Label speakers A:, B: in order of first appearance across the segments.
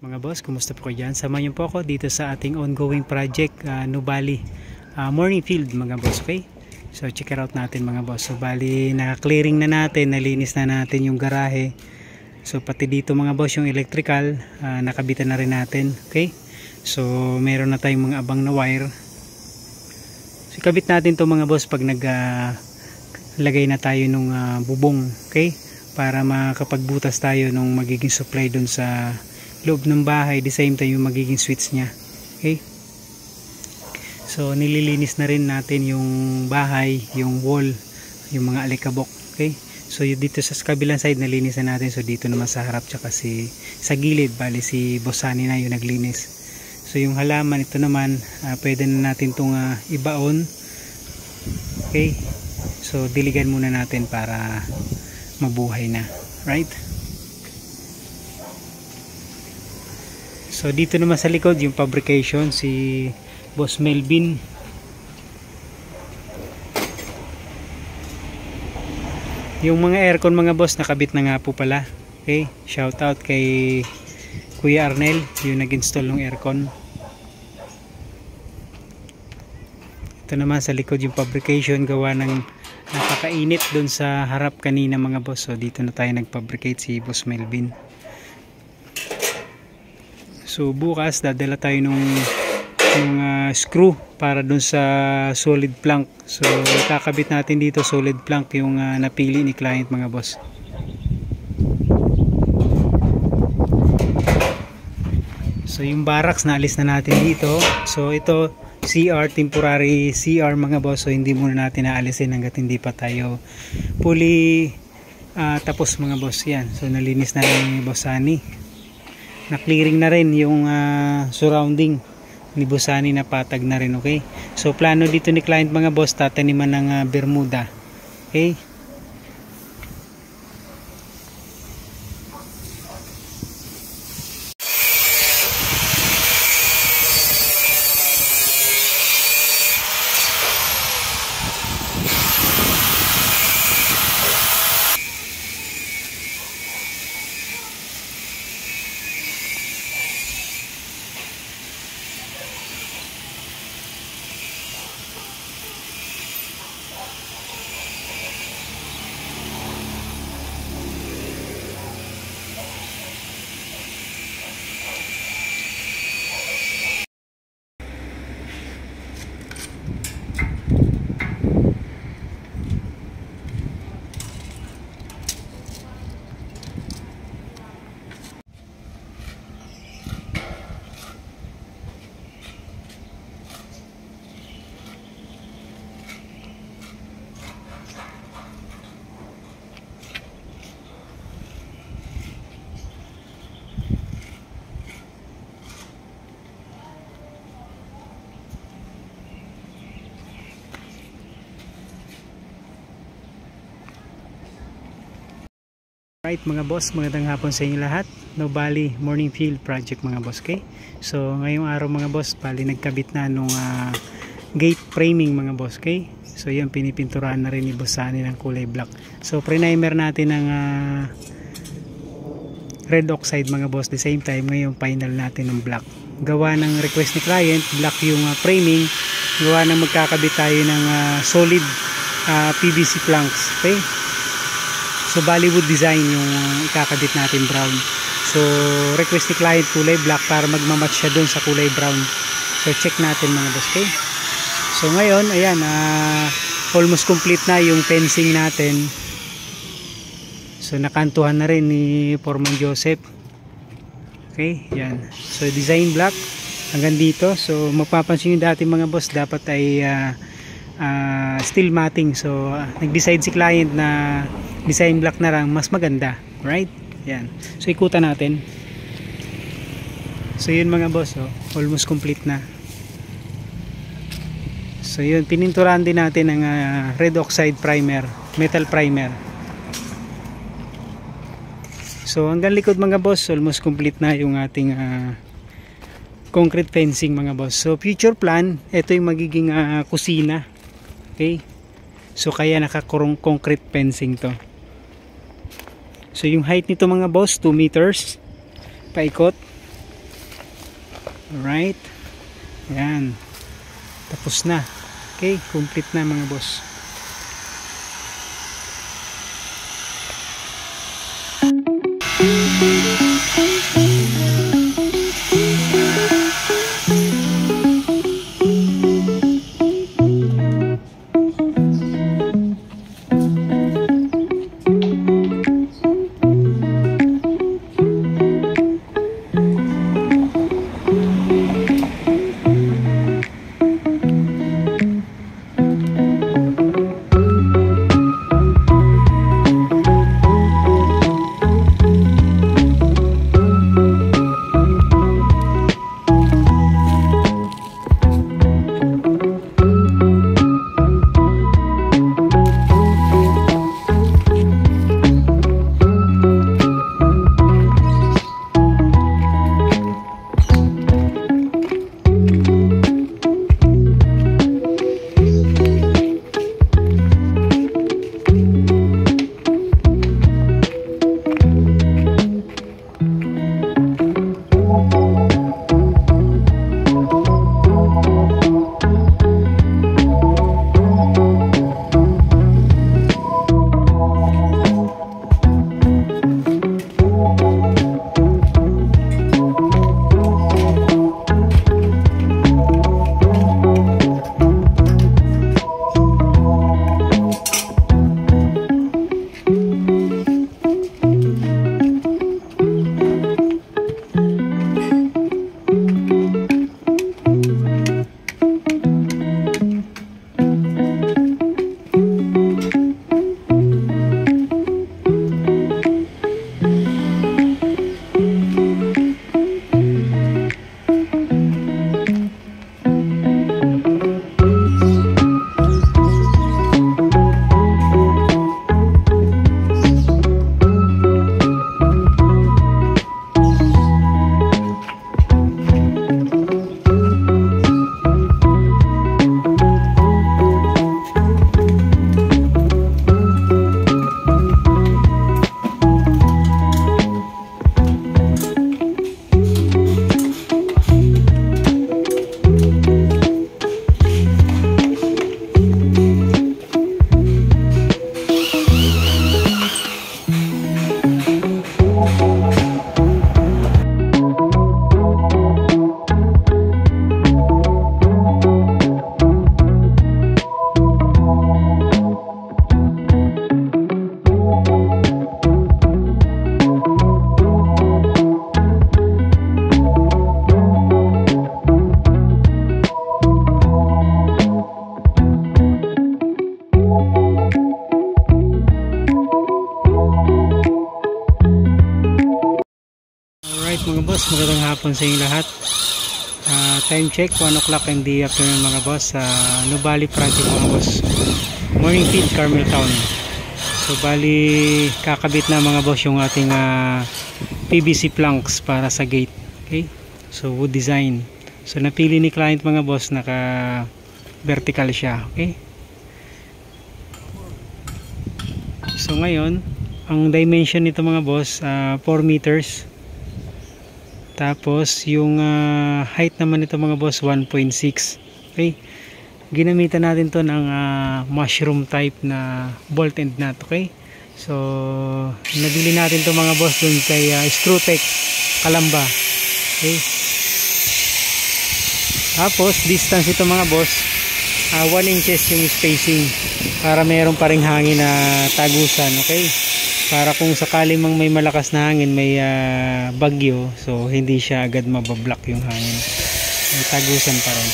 A: Mga boss, kumusta po kayo dyan? Samahan niyo po ako dito sa ating ongoing project, Nubali Morning Field mga boss, okay? So check it out natin mga boss. So bali, naka-clearing na natin, nalinis na natin yung garahe. So pati dito mga boss, yung electrical, nakabitan na rin natin, okay? So meron na tayong mga abang na wire. So kabit natin to mga boss pag naglagay na tayo nung bubong, okay? Para makapagbutas tayo nung magiging supply dun sa loob ng bahay, the same time yung magiging switch nya, okay? So nililinis na rin natin yung bahay, yung wall, yung mga alikabok, okay? So dito sa kabilang side nalinis na natin. So dito naman sa harap tsaka sa gilid, bali si Bossani na yung naglinis. So yung halaman ito naman, pwede na natin itong ibaon, okay? So diligan muna natin para mabuhay na, right? So dito naman sa likod yung fabrication, si Boss Melvin. Yung mga aircon mga boss nakabit na nga po pala, okay? Shout out kay Kuya Arnel, yung nag-install ng aircon. Ito naman sa likod yung fabrication, gawa ng napakainit dun sa harap kanina mga boss. So dito na tayo nag-fabricate, si Boss Melvin. So bukas dadala tayo nung screw para dun sa solid plank. So kakabit natin dito solid plank yung napili ni client mga boss. So yung barracks naalis na natin dito. So ito CR, temporary CR mga boss. So hindi muna natin naalisin hanggat hindi pa tayo fully tapos mga boss. Yan. So nalinis na rin ni Bossani. Na-clearing na rin yung surrounding ni Bossani, na patag na rin, okay? So plano dito ni client mga boss, tataniman ng Bermuda, okay? Right mga boss, magandang hapon sa inyo lahat. Nubali Morning Field Project mga boss, okay? So ngayong araw mga boss, bali nagkabit na nung gate framing mga boss, okay? So yun, pinipinturahan na rin ni Bossani ng kulay black. So pre-primer natin ng red oxide mga boss, the same time ngayon final natin ng black. Gawa ng request ni client, black yung framing. Gawa ng magkakabit tayo ng solid PVC planks, okay? So Bollywood design yung ikakabit natin, brown. So request ni client kulay black para magmamatch siya doon sa kulay brown. So check natin mga boss, okay? So ngayon, ayan, almost complete na yung fencing natin. So nakantuhan na rin ni Foreman Joseph. Okay, yan. So design black hanggang dito. So mapapansin nyo dati mga boss, dapat ay steel matting. So nag-decide si client na design black na lang, mas maganda, right? Yan. So ikutan natin. So yun mga boss, almost complete na. So yun, pininturahan din natin ng red oxide primer, metal primer. So hanggang likod mga boss, almost complete na yung ating concrete fencing mga boss. So future plan, ito yung magiging kusina. Okay? So kaya nakakurong concrete fencing to. So yung height nito mga boss, 2 meters paikot. Alright. Ayan. Tapos na. Okay, complete na mga boss. Mga boss, magandang hapon sa inyo lahat. Time check 1 o'clock in the afternoon mga boss sa Nubali project mga boss, Morning Field, Carmel Town. So bali kakabit na mga boss yung ating PVC planks para sa gate. Okay, so wood design. So napili ni client mga boss, naka vertical siya. Okay, so ngayon ang dimension nito mga boss 4 meters. Tapos yung height naman nito mga boss 1.6. Okay, ginamitan natin to ng mushroom type na bolt and nut. Okay, so nabili natin to mga boss dun kay Strutec Calamba. Okay, tapos distance ito mga boss 1 inches yung spacing para meron pa ring hangin na tagusan. Okay, para kung sakaling mang may malakas na hangin, may bagyo, so hindi siya agad mabablock yung hangin, may tagusan pa rin.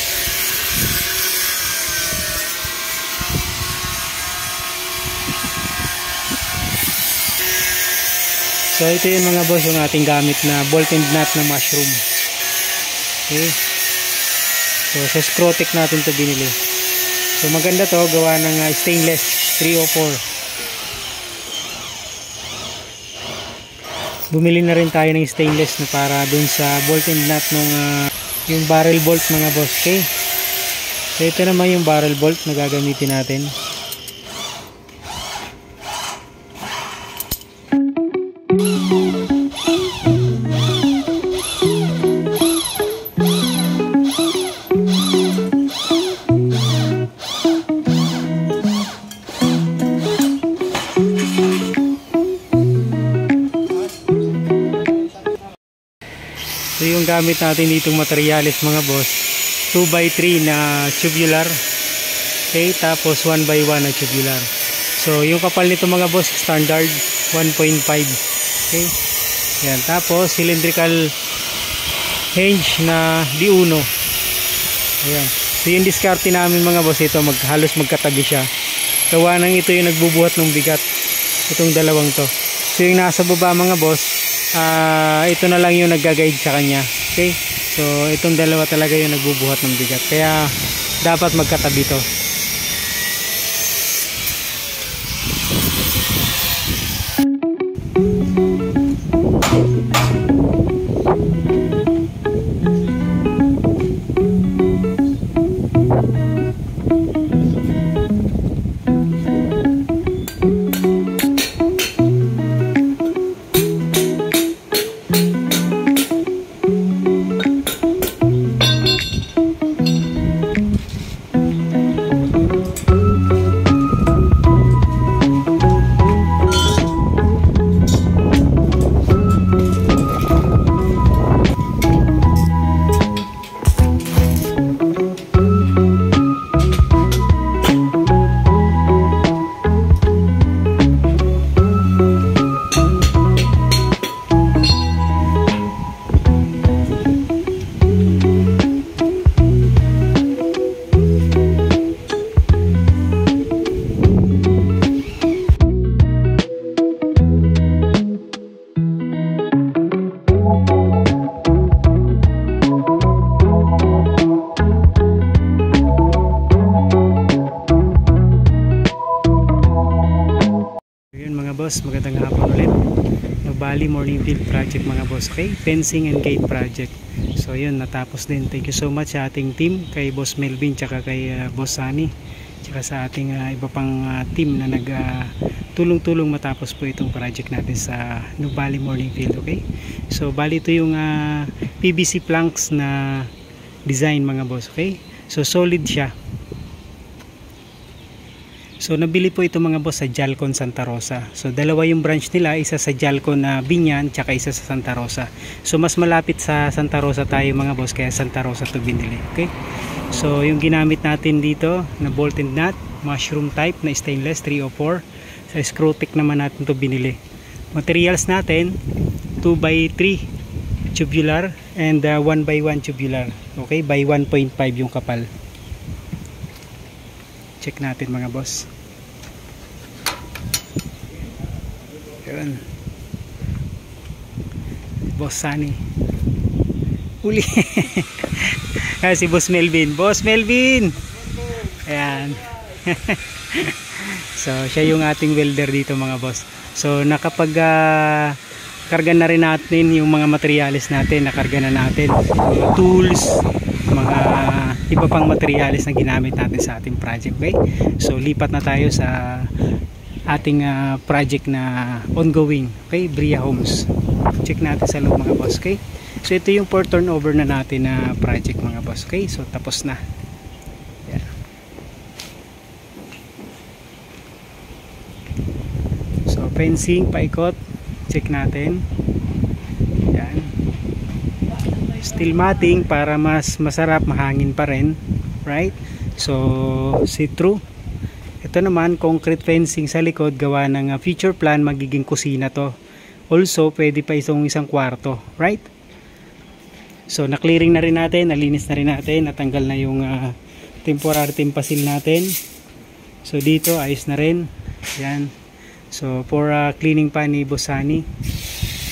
A: So ito yung mga boss yung ating gamit na bolt and nut na mushroom. Okay, so sa Strutec natin to binili. So maganda to, gawa ng stainless 304. Bumili na rin tayo ng stainless na para dun sa bolt and nut nung yung barrel bolt mga boss. Okay, so ito naman yung barrel bolt na gagamitin natin. So yung gamit natin ditong materials mga boss, 2x3 na tubular. Okay, tapos 1x1 na tubular. So yung kapal nito mga boss, standard 1.5. Okay. Yan, tapos cylindrical hinge na D1. Ayan. So yung diskarte namin mga boss, ito halos magkatabi siya. Gawa nang ito yung nagbubuhat ng bigat. Itong dalawang to. So yung nasa baba mga boss, ito na lang yung nagga-guide sa kanya. Okay? So itong dalawa talaga yung nagbubuhat ng bigat. Kaya dapat magkatabi to. Magandang hapon ulit. Nubali Morning Field Project mga boss. Okay, fencing and gate project. So yun, natapos din. Thank you so much sa ating team, kay Boss Melvin tsaka kay Boss Sunny, tsaka sa ating iba pang team na tulong-tulong matapos po itong project natin sa Nubali Morning Field. Okay, so bali ito yung PVC planks na design mga boss. Okay, so solid siya. So nabili po ito mga boss sa Jalcon Santa Rosa. So dalawa yung branch nila, isa sa Jalcon na Binyan tsaka isa sa Santa Rosa. So mas malapit sa Santa Rosa tayo mga boss, kaya Santa Rosa to binili. Okay? So yung ginamit natin dito na bolt and nut, mushroom type na stainless 304. Sa screw thick naman natin to binili. Materials natin 2x3 tubular and 1x1 tubular. Okay? By 1.5 yung kapal. Check natin mga boss. Yun. Boss Sunny. Uli. Si Boss Melvin. Boss Melvin! Ayan. So, siya yung ating welder dito mga boss. So, nakapag karga na rin natin yung mga materials natin. Nakarga na natin. Mga tools, mga iba pang materials na ginamit natin sa ating project. Okay? So lipat na tayo sa ating project na ongoing. Okay? Bria Homes. Check natin sa loob mga boss. Okay? So ito yung for turnover na natin na project mga boss. Okay? So tapos na. Yeah. So fencing, paikot. Check natin. Yan. Steel matting para mas masarap, mahangin pa rin, right? So see through. Ito naman concrete fencing sa likod, gawa ng future plan, magiging kusina to. Also pwede pa isang kwarto, right? So na-clearing na rin natin, nalinis na rin natin, natanggal na yung temporary tempasil natin. So dito ayos na rin. Yan. So for cleaning pa ni Boss Sunny.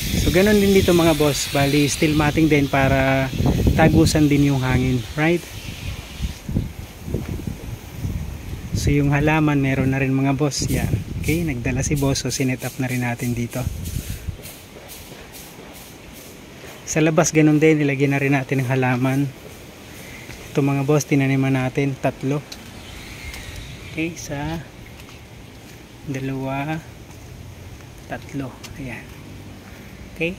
A: So ganun din dito mga boss, bali steel matting din para tagusan din yung hangin, right? So yung halaman meron na rin mga boss, yan. Okay, nagdala si boss, so sinet up na rin natin dito. Sa labas ganun din, ilagyan na rin natin ng halaman. Ito mga boss, tinaniman natin 3. Okay, sa 2, 3, ayan. Okay.